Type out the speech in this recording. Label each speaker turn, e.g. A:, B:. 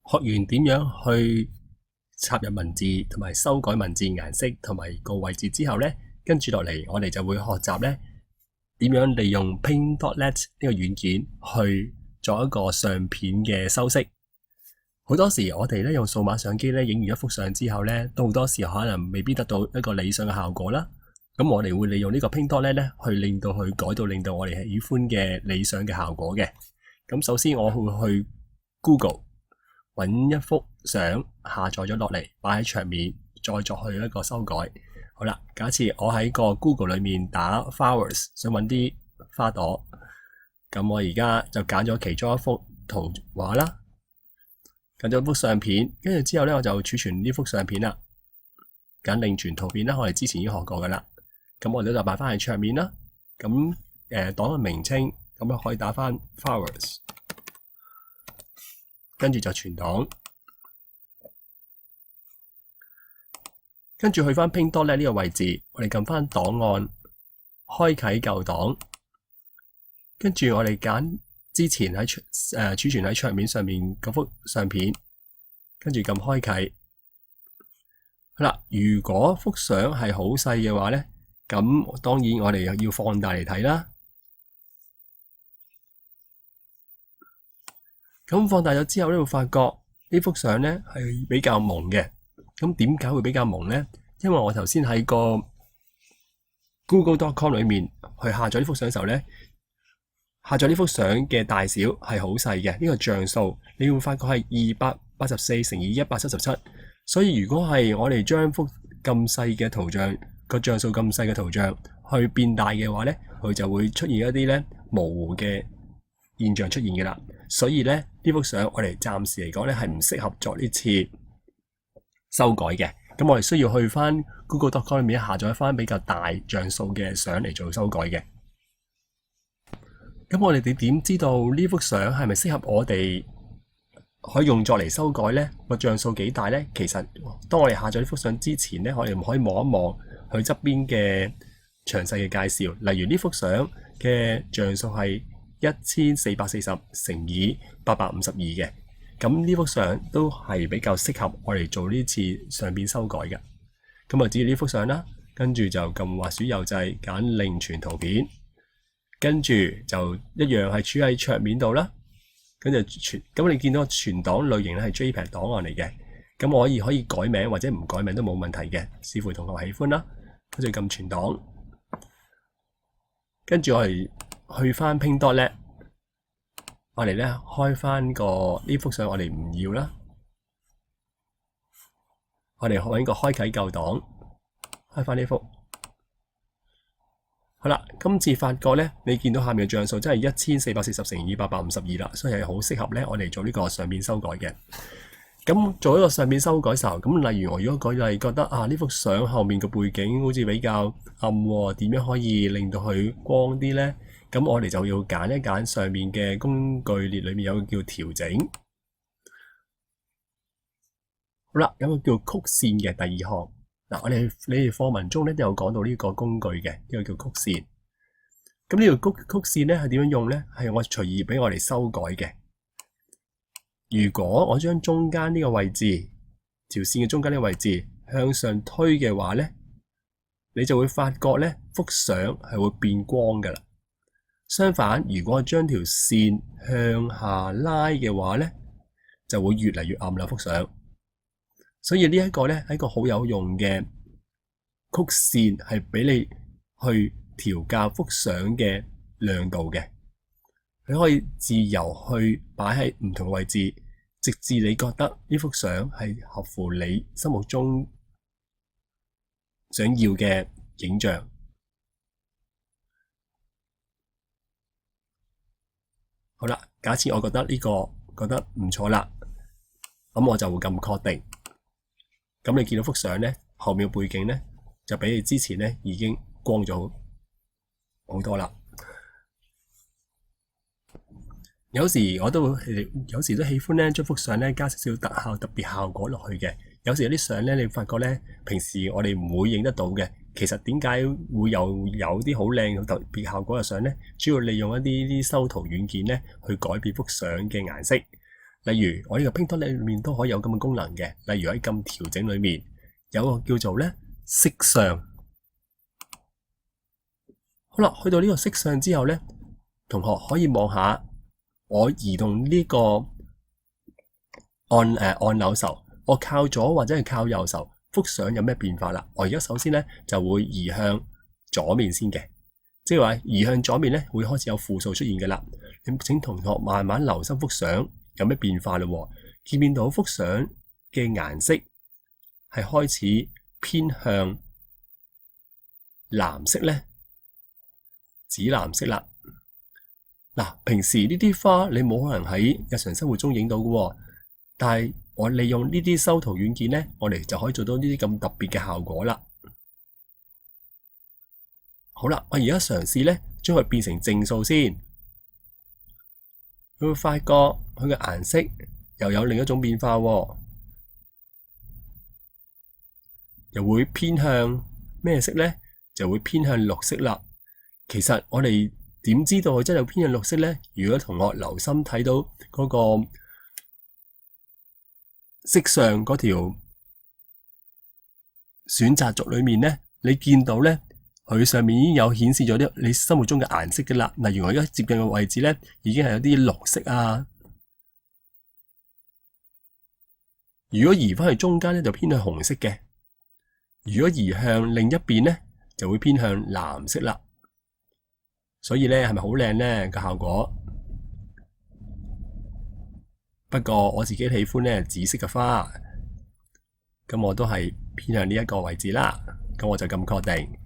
A: 學完點樣去插入文字同埋修改文字顏色同埋個位置之後呢，跟住落嚟我哋就會學習呢點樣利用 Paint.net 呢個軟件去做一個相片嘅修飾。好多時我哋咧用數碼相機咧影完一幅相之後咧，都好多時可能未必得到一個理想嘅效果啦。咁我哋會利用呢個 Paint.net 咧去令到佢改到令到我哋喜歡嘅理想嘅效果嘅。咁首先我會去 Google 揾一幅相下載咗落嚟，擺喺桌面，再作去一個修改。好啦，假設我喺個 Google 裏面打 flowers， 想揾啲花朵，咁我而家就揀咗其中一幅圖畫啦。揀咗幅相片，跟住之後咧，我就儲存呢幅相片啦。揀另存圖片啦，我哋之前已經學過噶啦。咁我哋就擺翻喺桌面啦。咁檔嘅名稱咁樣可以打翻 flowers， 跟住就存檔，跟住去翻 Paint.net 呢個位置，我哋撳翻檔案，開啟舊檔，跟住我哋揀之前喺儲存喺桌面上面嗰幅相片，跟住撳開啟。好啦，如果幅相係好細嘅話咧，咁當然我哋要放大嚟睇啦。咁放大咗之後咧，會發覺呢幅相咧係比較朦嘅。咁點解會比較朦咧？因為我頭先喺個 Google.com 裏面去下載呢幅相嘅時候咧，下載呢幅相嘅大小係好細嘅，呢個像素你會發覺係284乘以177，所以如果係我哋將幅咁細嘅圖像個像素咁細嘅圖像去變大嘅話咧，佢就會出現一啲咧模糊嘅現象出現嘅啦。所以咧呢幅相我哋暫時嚟講咧係唔適合作呢次修改嘅。咁我哋需要去翻 Google.com 裏面下載翻比較大像素嘅相嚟做修改嘅。咁我哋點知道呢幅相係咪適合我哋可以用作嚟修改呢？個像素幾大呢？其實當我哋下載呢幅相之前呢，我哋可以望一望佢側邊嘅詳細嘅介紹。例如呢幅相嘅像素係1440乘以852嘅，咁呢幅相都係比較適合我哋做呢次相片修改嘅。咁啊，指住呢幅相啦，跟住就撳滑鼠右掣揀另存圖片。跟住就一樣係儲喺桌面度啦，跟住咁你見到存檔類型咧係 JPEG 檔案嚟嘅，咁我可以改名或者唔改名都冇問題嘅，視乎同學喜歡啦。跟住撳存檔，跟住我哋去翻 Paint.net， 我哋咧開翻呢幅相我哋唔要啦，我哋揾個開啟舊檔，開翻呢幅。好啦，今次發覺咧，你見到下面嘅像素真係1440乘以852啦，所以係好適合咧我哋做呢個相片修改嘅。咁做一個相片修改時候，咁例如我如果舉例覺得呢幅相後面嘅背景好似比較暗喎，點樣可以令到佢光啲咧？咁我哋就要揀一揀上面嘅工具列裏面有個叫調整。好啦，有個叫曲線嘅第二項。你哋課文中咧都有講到呢個工具嘅，呢個叫曲線。咁呢條曲線咧係點樣用咧？係我隨意俾我哋修改嘅。如果我將中間呢個位置，條線嘅中間呢個位置向上推嘅話咧，你就會發覺咧幅相係會變光噶啦。相反，如果我將條線向下拉嘅話咧，就會越嚟越暗啦幅相。所以呢一個咧係一個好有用嘅曲線，係俾你去調校幅相嘅亮度嘅。你可以自由去擺喺唔同嘅位置，直至你覺得呢幅相係合乎你心目中想要嘅影像。好啦，假設我覺得呢個覺得唔錯啦，咁我就會撳確定。咁你見到幅相咧，後面嘅背景咧就比你之前咧已經光咗好多啦。有時都喜歡咧將幅相咧加少少特效、特別效果落去嘅。有時有啲相咧，你發覺咧平時我哋唔會影得到嘅，其實點解會有啲好靚、特別效果嘅相咧？主要利用一啲修圖軟件咧去改變幅相嘅顏色。例如我呢個 Pink Dot 裏面都可以有咁嘅功能嘅，例如喺撳調整裏面有個叫做咧色相。好啦，去到呢個色相之後咧，同學可以望下我移動呢個按鈕手，我靠左或者係靠右手，幅相有咩變化啦？我而家首先咧就會移向左面先嘅，即係話移向左面咧會開始有負數出現嘅啦。你請同學慢慢留心幅相有咩變化咯。見唔見到幅相嘅顏色係開始偏向藍色咧？紫藍色啦。嗱，平時呢啲花你冇可能喺日常生活中影到嘅，但係我利用呢啲修圖軟件咧，我哋就可以做到呢啲咁特別嘅效果啦。好啦，我而家嘗試咧將佢變成正數先，你會發覺佢嘅顏色又有另一種變化，又會偏向咩色咧？就會偏向綠色啦。其實我哋點知道佢真係偏向綠色咧？如果同學留心睇到嗰個色相嗰條選擇軸裏面咧，你見到咧，佢上面已經有顯示咗啲你心目中嘅顏色嘅啦。例如我而家接近嘅位置咧，已經係有啲綠色啊。如果移翻去中間咧，就偏向紅色嘅；如果移向另一邊咧，就會偏向藍色啦。所以咧，係咪好靚咧個效果？不過我自己喜歡咧紫色嘅花，咁我都係偏向呢一個位置啦。咁我就咁確定。